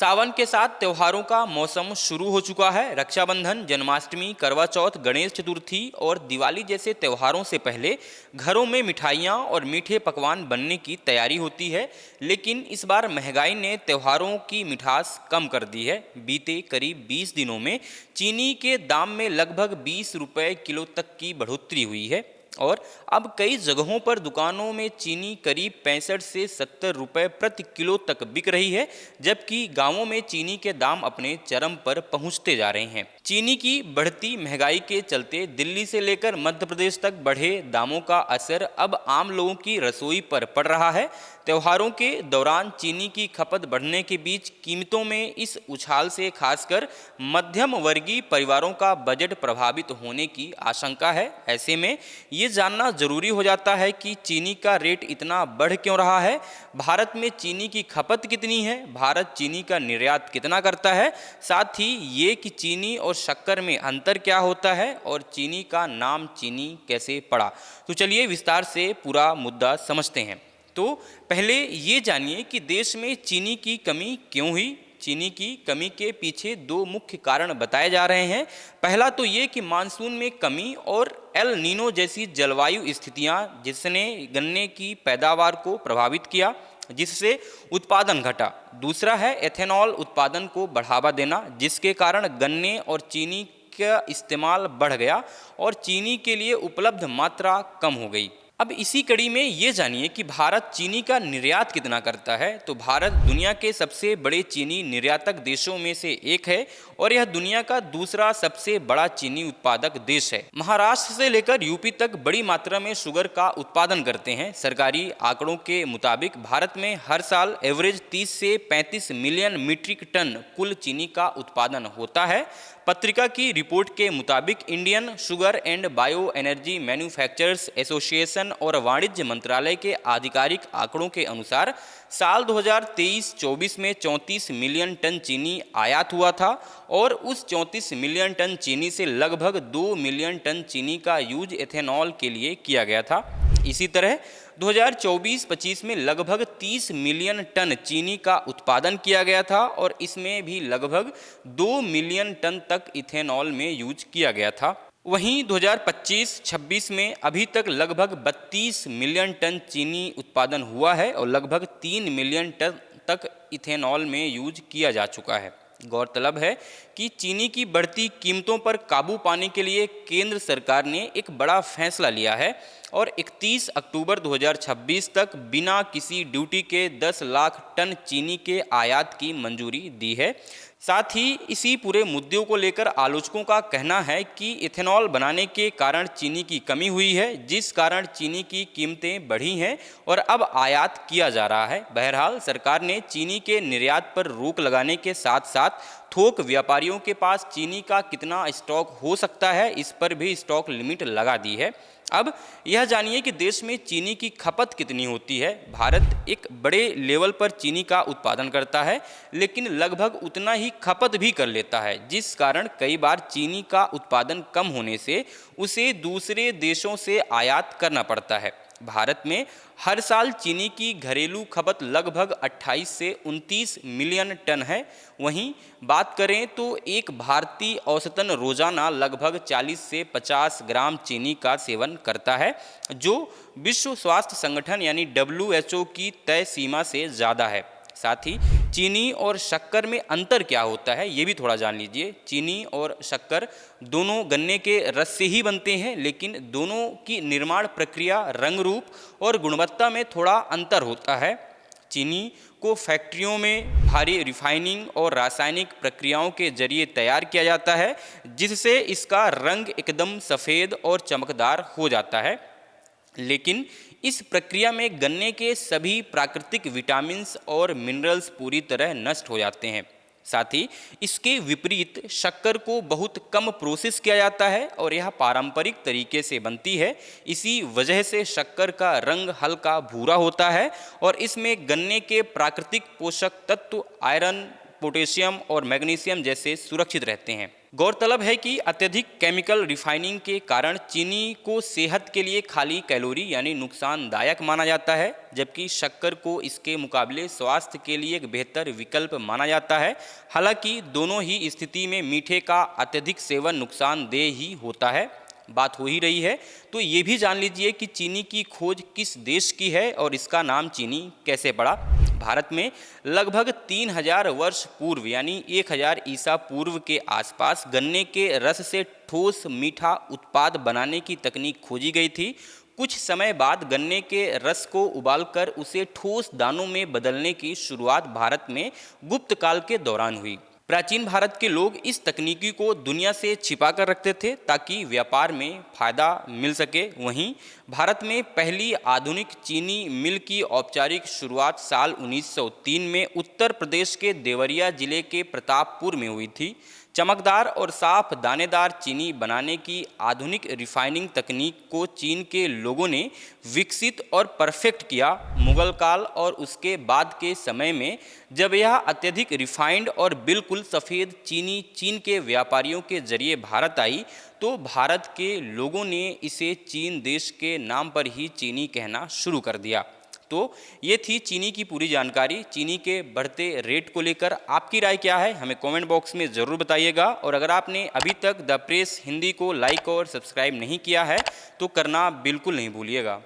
सावन के साथ त्योहारों का मौसम शुरू हो चुका है। रक्षाबंधन, जन्माष्टमी, करवा चौथ, गणेश चतुर्थी और दिवाली जैसे त्योहारों से पहले घरों में मिठाइयाँ और मीठे पकवान बनने की तैयारी होती है। लेकिन इस बार महंगाई ने त्योहारों की मिठास कम कर दी है। बीते करीब 20 दिनों में चीनी के दाम में लगभग 20 रुपये किलो तक की बढ़ोतरी हुई है और अब कई जगहों पर दुकानों में चीनी करीब 65 से 70 रुपये प्रति किलो तक बिक रही है, जबकि गांवों में चीनी के दाम अपने चरम पर पहुंचते जा रहे हैं। चीनी की बढ़ती महंगाई के चलते दिल्ली से लेकर मध्य प्रदेश तक बढ़े दामों का असर अब आम लोगों की रसोई पर पड़ रहा है। त्योहारों के दौरान चीनी की खपत बढ़ने के बीच कीमतों में इस उछाल से खासकर मध्यम वर्गीय परिवारों का बजट प्रभावित होने की आशंका है। ऐसे में ये जानना जरूरी हो जाता है कि चीनी का रेट इतना बढ़ क्यों रहा है, भारत में चीनी की खपत कितनी है, भारत चीनी का निर्यात कितना करता है, साथ ही ये कि चीनी और शक्कर में अंतर क्या होता है और चीनी का नाम चीनी कैसे पड़ा। तो चलिए विस्तार से पूरा मुद्दा समझते हैं। तो पहले ये जानिए कि देश में चीनी की कमी क्यों हुई। चीनी की कमी के पीछे दो मुख्य कारण बताए जा रहे हैं। पहला तो ये कि मानसून में कमी और एल नीनो जैसी जलवायु स्थितियां जिसने गन्ने की पैदावार को प्रभावित किया, जिससे उत्पादन घटा। दूसरा है एथेनॉल उत्पादन को बढ़ावा देना, जिसके कारण गन्ने और चीनी का इस्तेमाल बढ़ गया और चीनी के लिए उपलब्ध मात्रा कम हो गई। अब इसी कड़ी में ये जानिए कि भारत चीनी का निर्यात कितना करता है। तो भारत दुनिया के सबसे बड़े चीनी निर्यातक देशों में से एक है और यह दुनिया का दूसरा सबसे बड़ा चीनी उत्पादक देश है। महाराष्ट्र से लेकर यूपी तक बड़ी मात्रा में शुगर का उत्पादन करते हैं। सरकारी आंकड़ों के मुताबिक भारत में हर साल एवरेज 30 से 35 मिलियन मीट्रिक टन कुल चीनी का उत्पादन होता है। पत्रिका की रिपोर्ट के मुताबिक Indian sugar and bio energy manufacturers association और वाणिज्य मंत्रालय के आधिकारिक आंकड़ों के अनुसार साल 2023-24 में 34 मिलियन टन चीनी आयात हुआ था और उस 34 मिलियन टन चीनी से लगभग 2 मिलियन टन चीनी का यूज एथेनॉल के लिए किया गया था। इसी तरह 2024-25 में लगभग 30 मिलियन टन चीनी का उत्पादन किया गया था और इसमें भी लगभग 2 मिलियन टन तक इथेनॉल में यूज किया गया था। वहीं 2025-26 में अभी तक लगभग 32 मिलियन टन चीनी उत्पादन हुआ है और लगभग 3 मिलियन टन तक इथेनॉल में यूज किया जा चुका है। गौरतलब है कि चीनी की बढ़ती कीमतों पर काबू पाने के लिए केंद्र सरकार ने एक बड़ा फैसला लिया है और 31 अक्टूबर 2026 तक बिना किसी ड्यूटी के 10 लाख टन चीनी के आयात की मंजूरी दी है। साथ ही इसी पूरे मुद्दों को लेकर आलोचकों का कहना है कि इथेनॉल बनाने के कारण चीनी की कमी हुई है, जिस कारण चीनी की कीमतें बढ़ी हैं और अब आयात किया जा रहा है। बहरहाल सरकार ने चीनी के निर्यात पर रोक लगाने के साथ साथ थोक व्यापारियों के पास चीनी का कितना स्टॉक हो सकता है, इस पर भी स्टॉक लिमिट लगा दी है। अब यह जानिए कि देश में चीनी की खपत कितनी होती है। भारत एक बड़े लेवल पर चीनी का उत्पादन करता है, लेकिन लगभग उतना ही खपत भी कर लेता है, जिस कारण कई बार चीनी का उत्पादन कम होने से उसे दूसरे देशों से आयात करना पड़ता है। भारत में हर साल चीनी की घरेलू खपत लगभग 28 से 29 मिलियन टन है। वहीं बात करें तो एक भारतीय औसतन रोजाना लगभग 40 से 50 ग्राम चीनी का सेवन करता है, जो विश्व स्वास्थ्य संगठन यानी WHO की तय सीमा से ज़्यादा है। साथ ही चीनी और शक्कर में अंतर क्या होता है ये भी थोड़ा जान लीजिए। चीनी और शक्कर दोनों गन्ने के रस से ही बनते हैं, लेकिन दोनों की निर्माण प्रक्रिया, रंग रूप और गुणवत्ता में थोड़ा अंतर होता है। चीनी को फैक्ट्रियों में भारी रिफाइनिंग और रासायनिक प्रक्रियाओं के जरिए तैयार किया जाता है, जिससे इसका रंग एकदम सफ़ेद और चमकदार हो जाता है। लेकिन इस प्रक्रिया में गन्ने के सभी प्राकृतिक विटामिन्स और मिनरल्स पूरी तरह नष्ट हो जाते हैं। साथ ही इसके विपरीत शक्कर को बहुत कम प्रोसेस किया जाता है और यह पारंपरिक तरीके से बनती है। इसी वजह से शक्कर का रंग हल्का भूरा होता है और इसमें गन्ने के प्राकृतिक पोषक तत्व आयरन, पोटेशियम और मैग्नीशियम जैसे सुरक्षित रहते हैं। गौरतलब है कि अत्यधिक केमिकल रिफाइनिंग के कारण चीनी को सेहत के लिए खाली कैलोरी यानी नुकसानदायक माना जाता है, जबकि शक्कर को इसके मुकाबले स्वास्थ्य के लिए एक बेहतर विकल्प माना जाता है। हालांकि दोनों ही स्थिति में मीठे का अत्यधिक सेवन नुकसानदेह ही होता है। बात हो ही रही है तो ये भी जान लीजिए कि चीनी की खोज किस देश की है और इसका नाम चीनी कैसे पड़ा। भारत में लगभग 3000 वर्ष पूर्व यानी 1000 ईसा पूर्व के आसपास गन्ने के रस से ठोस मीठा उत्पाद बनाने की तकनीक खोजी गई थी। कुछ समय बाद गन्ने के रस को उबालकर उसे ठोस दानों में बदलने की शुरुआत भारत में गुप्त काल के दौरान हुई। प्राचीन भारत के लोग इस तकनीकी को दुनिया से छिपा कर रखते थे ताकि व्यापार में फायदा मिल सके। वहीं भारत में पहली आधुनिक चीनी मिल की औपचारिक शुरुआत साल 1903 में उत्तर प्रदेश के देवरिया जिले के प्रतापपुर में हुई थी। चमकदार और साफ दानेदार चीनी बनाने की आधुनिक रिफाइनिंग तकनीक को चीन के लोगों ने विकसित और परफेक्ट किया। मुगल काल और उसके बाद के समय में जब यह अत्यधिक रिफाइंड और बिल्कुल सफ़ेद चीनी चीन के व्यापारियों के जरिए भारत आई तो भारत के लोगों ने इसे चीन देश के नाम पर ही चीनी कहना शुरू कर दिया। तो ये थी चीनी की पूरी जानकारी। चीनी के बढ़ते रेट को लेकर आपकी राय क्या है, हमें कमेंट बॉक्स में ज़रूर बताइएगा। और अगर आपने अभी तक द प्रेस हिंदी को लाइक और सब्सक्राइब नहीं किया है तो करना बिल्कुल नहीं भूलिएगा।